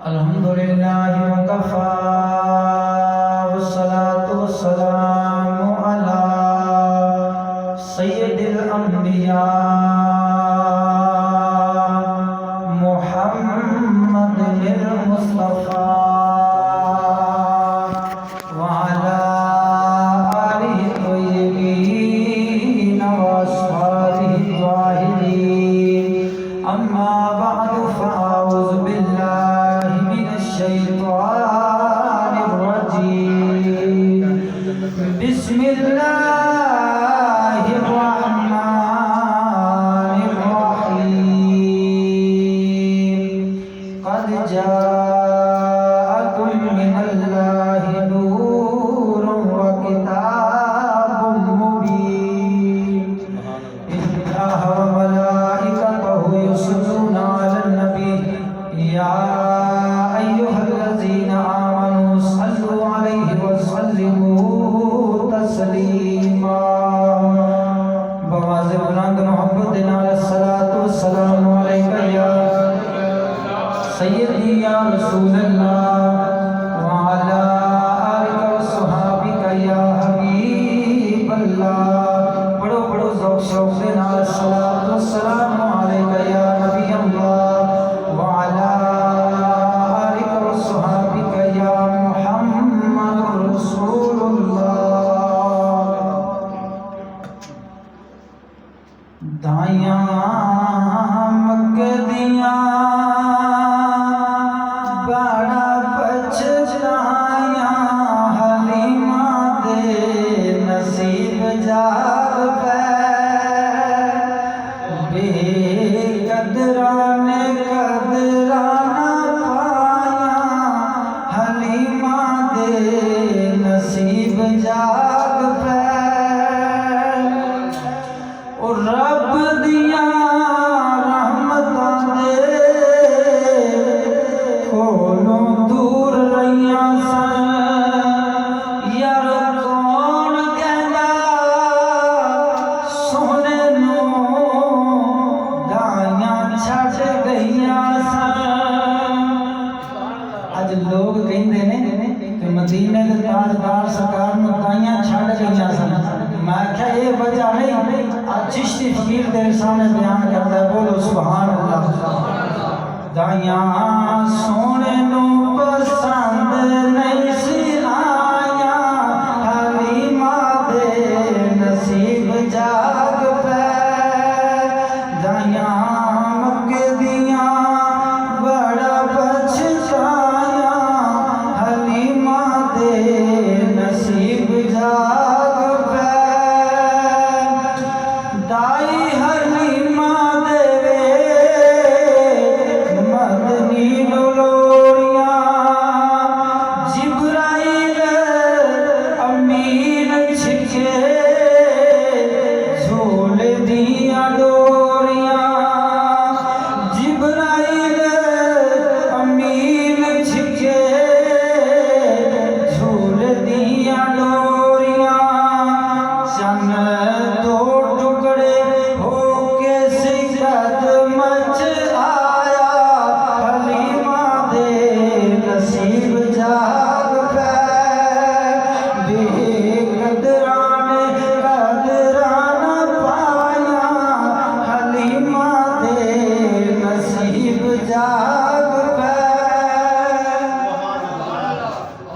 अल्हम्दुलिल्लाह वकफ़ा वस्सलातु वस्सलामु अला सय्यिदिल अंबिया मुहम्मदिल मुस्तफ़ा व अला आलिहि तय्यबीन व अस्हाबिहि ताहिरीन। अम्मा बअदु फ़अऊज़ु बिल्लाहि मिनश शैतानिर रजीम। बिस्मिल्लाहिर रहमानिर रहीम। क़द जाअकुम मिनल्लाहि नूरुन व किताबुम मुबीन। इन्नाल्लाह व मलाइकतहु युसल्लूना अलन नबी या अय्युहल्लज़ीना आमनू सल्लु अलैहि व सल्लिमू तस्लीमा। बवाज़ बुलंद मोहब्बत नाल सलातु वस्सलामु अलैका या सय्यदी या रसूलल्लाह व अला आलिका व सहाबिका या हबीबल्लाह। पढ़ो पढ़ो ज़ौक़ शौक़ से नाल सलातु वस्सलामु अलैका या नबी अल्लाह व अला आलिका व सहाबिका या मुहम्मद रसूलुल्लाह। दायां मक्के दियां बड़ा पछताया हलीमा दे नसीब जाग पे। बेकदरा ने कदरा ना पाया हलीमा दे नसीब जाग पे। ओ रब दिया रहमतां दे कोलों दूर रहियां सन। यार कौन कहंदा सोहणे नूं दाइयां छड्ड गईयां सन। अज लोग कहंदे ने कि मदीने दे ताजदार सरकार नूं दाइयां छड्ड गईयां सन। मैं आख्या ये वजह नहीं, आज चिश्ती फकीर तेरे सामने बयान करता है। बोलो सुभान अल्लाह। दाइयां सोने नूं पसंद नहीं सी आया हलीमा दे नसीब जाग पे। दाइयां मक्के दियां बड़ा पछताया हलीमा दे नसीब जाग पे। दाई हलीमा देवे मदनी लोरियां। जिब्राइल अमीन छिके झोल दियां डोरियां। जिब्राइल अमीन छिके झोल दियां डोरियां। चन दो टुकड़े होके सिकत मच आया हलीमा दे नसीब जाग पे। बेकदरा ने कदरा ना पाया हलीमा दे नसीब जाग पे।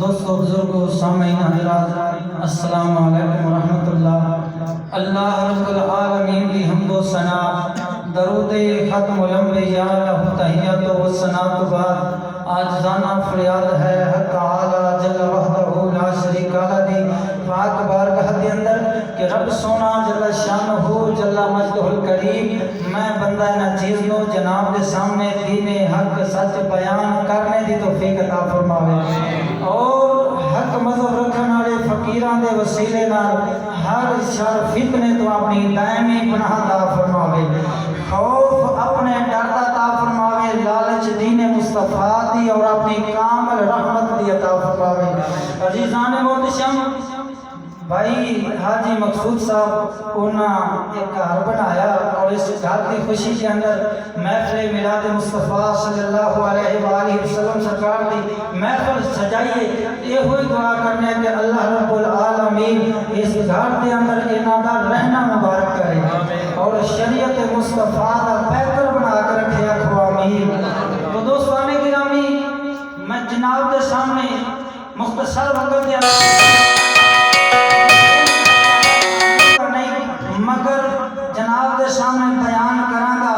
दोस्तों बुजुर्गों सामीन हज़रात अस्सलामु अलैकुम व रहमतुल्लाह। अल्लाह रब्बुल आलमीन की हम्दो सना दरूद खत्मुल अंबिया लहु तहियतु व सनातु बाद। आज जाना फरियाद है हक ताला जल वहदहु ला शरीका लहु पाक बारगाह के अंदर कि रब सोना जल्ल शानहु जल्ल मजदहुल करीम मैं बंदा ना चीज नो जनाब के सामने दीने हक सच बयान करने दी तौफीक अता फरमावे। और हक मजहब रखने वाले फकीरां दे वसीले नाल हर शर फितने तो अपनी दायमी पनाह अता फरमावे। खौफ अपने डर दा अता फरमावे। लालच दीने मुस्तफा दी और अपनी कामिल रहमत दी अता फरमावे। अजीजान मोहतरम भाई हाजी मकसूद साहब उन्होंने एक घर बनाया और इस घर की खुशी के अंदर महफिल मिलाद मुस्तफ़ा सल्लल्लाहु अलैहि वसल्लम सरकार की महफिल सजाइए। ये हुई दुआ करने के अल्लाह रब्बुल आलमीन इस घर के अंदर इन्हां दा रहना मुबारक करे और शरीयत मुस्तफ़ा दा बेहतर बना कर रखे। आखो आमीन। तो दोस्तों गिरामी, मैं जनाब के सामने मुख्तसर वक्त के मगर जनाब के सामने बयान करांगा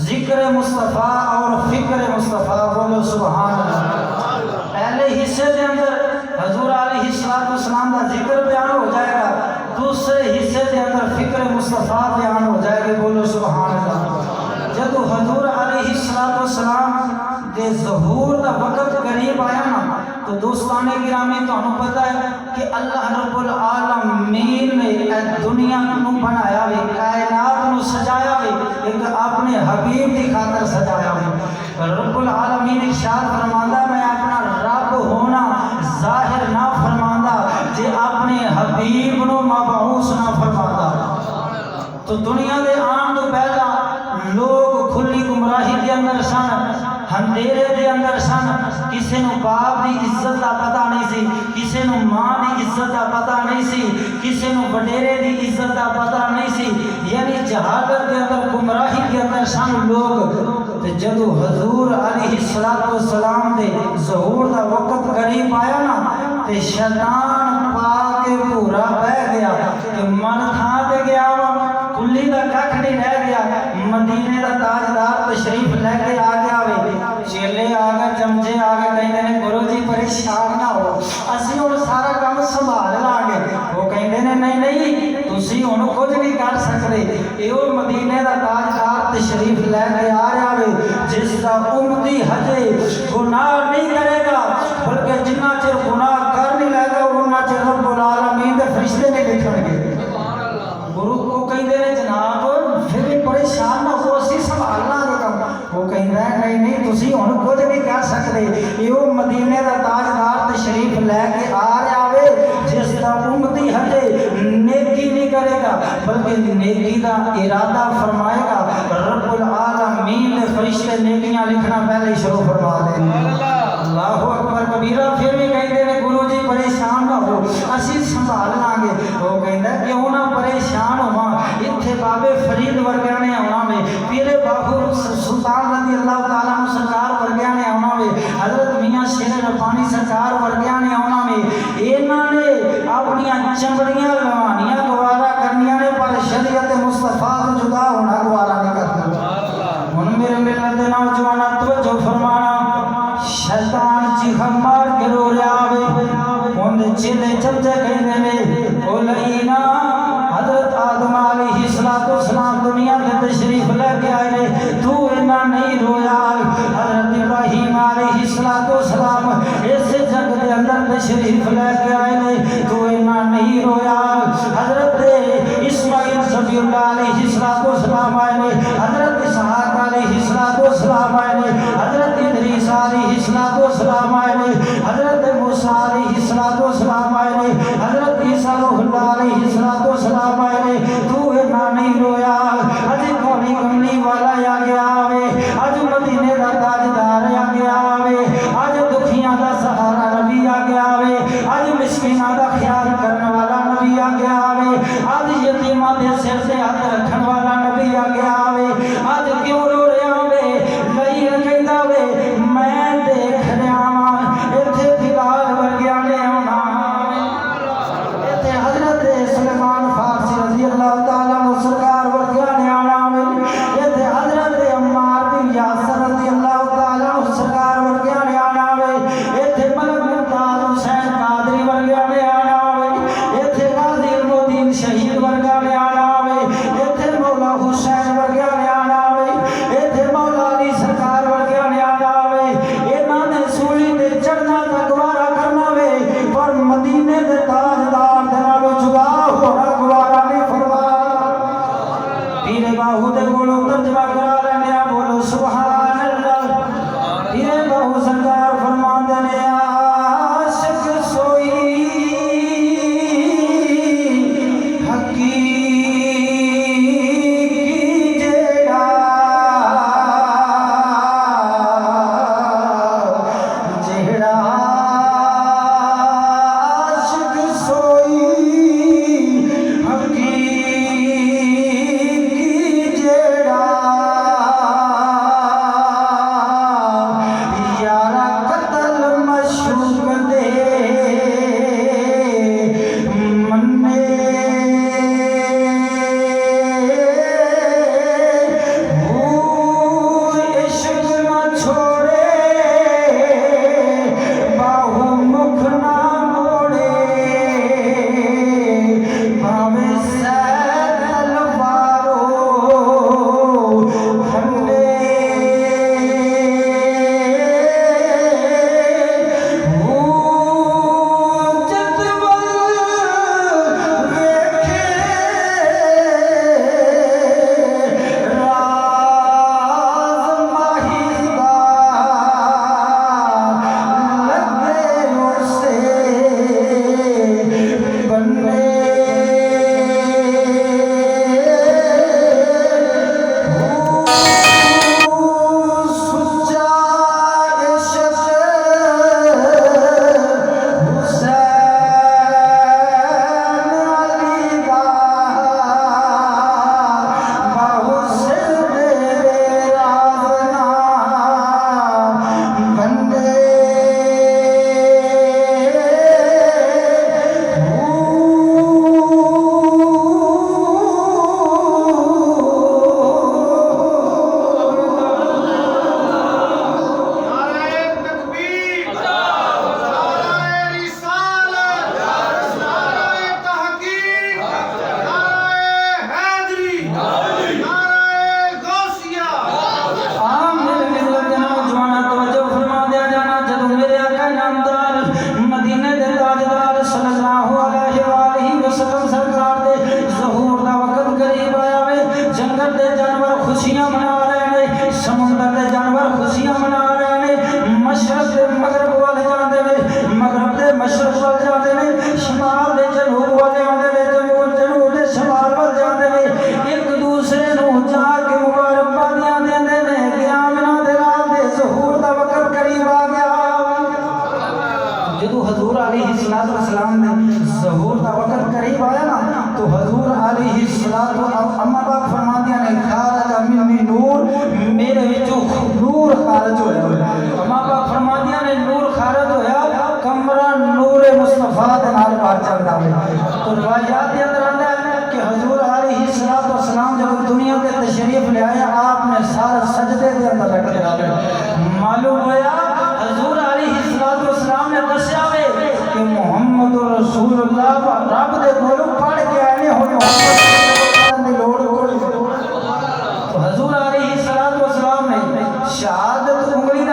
जिक्र मुस्तफ़ा और फिक्र मुस्तफ़ा। बोलो सुभान अल्लाह। पहले हिस्से के अंदर हजूर अलैहिस्सलाम का जिक्र बयान हो जाएगा, दूसरे हिस्से के अंदर फिक्र मुस्तफ़ा बयान हो जाएगी। बोलो सुभान अल्लाह। जब हजूर अलैहिस्सलाम के ज़हूर का वक़्त करीब आया ना, तो दोस्ताने गिरामी तुहानू पता है कि अल्लाह रब्बुल आलमीन ने दुनिया को बनाया वे, कायनात को सजाया वे, एक अपने हबीब की खातर सजाया वे। रब्बुल आलमीन इरशाद फरमांदा, मैं अपना रब होना जाहिर ना फरमांदा जे अपने हबीब नो मबऊस ना फरमांदा। तो दुनिया के आने तो पहला लोग खुली गुमराही के अंदर सन, अंधेरे के अंदर सन। किसी को बाप की इज्जत का पता नहीं सी, किसी को मां की इज्जत का पता नहीं सी, किसी को वडेरे की इज्जत का पता नहीं सी, यानी जहालत के अंदर गुमराही के अंदर सन लोग। जब हजूर अलैहिस्सलाम दे ज़हूर का वक़्त करीब आया ना, तो शैतान पाके पूरा बह गया कि मन था ते गया वा, कुल्ली का कख नहीं रह गया। मदीने का ताजदार तशरीफ लैके आ गया वे, चेले आ गए, चमचे आ गए, कहते हैं गुरु जी परेशान ना हो, असी हुण सारा काम संभाल लांगे। वो कहते हैं नहीं नहीं, तुसी हुण कुछ नहीं कर सकते। यो मदीने का ताजदार तशरीफ लैके आ रहा वे, जिसका उम्मती हजे गुनाह नहीं करेगा, बल्कि जिन्ना चिर गुनाह कर नहीं लेगा उन्ना चिर रब्बुल आलमीन दे फरिश्ते नहीं लिखणगे। गुरु को कहते हैं जनाब फिर भी परेशान ना हो, असी संभाल लांगे काम। वो कहता है नहीं नहीं, तुसी हुण कुछ नहीं कर सकते। यो मदीने का ताजदार तशरीफ लैके आ रहा वे, जिसका उम्मती हजे नेकी नहीं करेगा, बल्कि नेकी का इरादा फरमाएगा। रब्बुल आलमीन ने फरिश्ते नेकियां लिखना पहले शुरू फरमा देंगे। अल्लाहु अकबर कबीरा। फिर भी कहते हैं गुरु जी परेशान ना हो, असी संभाल लांगे। वो कहता है क्यों ना परेशान होवा, इत्थे बाबे फरीद वर्गिया ने आना वे, पीरे बाबू सुल्तान रज़ी अल्लाह तआला अन्हु सरकार वर्गिया ने आना वे, हजरत मियां शेर रब्बानी सरकार वर्गिया ने आना वे। इन्हां ने अपनी चमड़ियां लवानियां गवारा करनियां ने, पर शरीयत मुस्तफा तो जुदा होना गवारा नहीं करना। हुण मेरे मिलत दे नौजवाना तवज्जो फरमाना, शैतान चीखा मार के रो रहा वे। उनके चेले चमचे कहते ने ओ लईना, हजरत आदम अलैहिस्सलाम दुनिया में तशरीफ लेके आए ने, तू इन्ना नहीं रोया। हजरत इब्राहीम अलैहिस्सलाम इस जग के अंदर तशरीफ लेके आए ने, तू इन्ना नहीं रोया। हजरत इस्माइल ज़बीउल्लाह अलैहिस्सलाम आए ने, हजरत इसहाक अलैहिस्सलाम आए ने, हजरत इदरीस अलैहिस्सलाम आए ने, हजरत मूसा अलैहिस्सलाम आए ने, हजरत ईसा रूहुल्लाह अलैहिस्सलाम आए ने, तू इन्ना नहीं रोया। अज कौनी कमली वाला आ गया वे, अज मदीने का ताजदार आ गया वे, अज दुखियां का सहारा नबी आ गया वे, अज मिस्किना का ख्याल करने वाला नबी आ गया वे, अज यतीमा के सिर से हाथ रखने वाला नबी आ गया वे। अज क्यों रो रहा वे? लई कहता वे मैं देख रहा वा इत्थे बिलाल वर्गिया ने आना, इत्थे हजरत सुलेमान फारसी रज़ी अल्लाह तआला अन्हु सरकार वर्गिया ने आना वे, इत्थे हजरत अम्मार बिन यासर रज़ी अल्लाह तआला अन्हु सरकार वर्गिया ने आना वे, इत्थे मलक मुमताज हुसैन कादरी वर्गिया ने आना वे, इत्थे गाजी इल्मुद्दीन शहीद वर्गिया ने आना वे, इत्थे मौला हुसैन वर्गिया ने आना वे, इत्थे मौला अली सरकार वर्गिया ने आना वे। इन्हां ने सूली ते चढ़ना ता गवारा करना वे, पर मदीने दे ताजदार दे नालों जुदा होना गवारा नहीं फरमाया। पीरे बाहू दे कोलों तर्जमा करा लेने आ, बोलो सुभान अल्लाह। पीरे बाहू सरकार फरमांदे ने आशिक सोई अम्मा बाप फरमा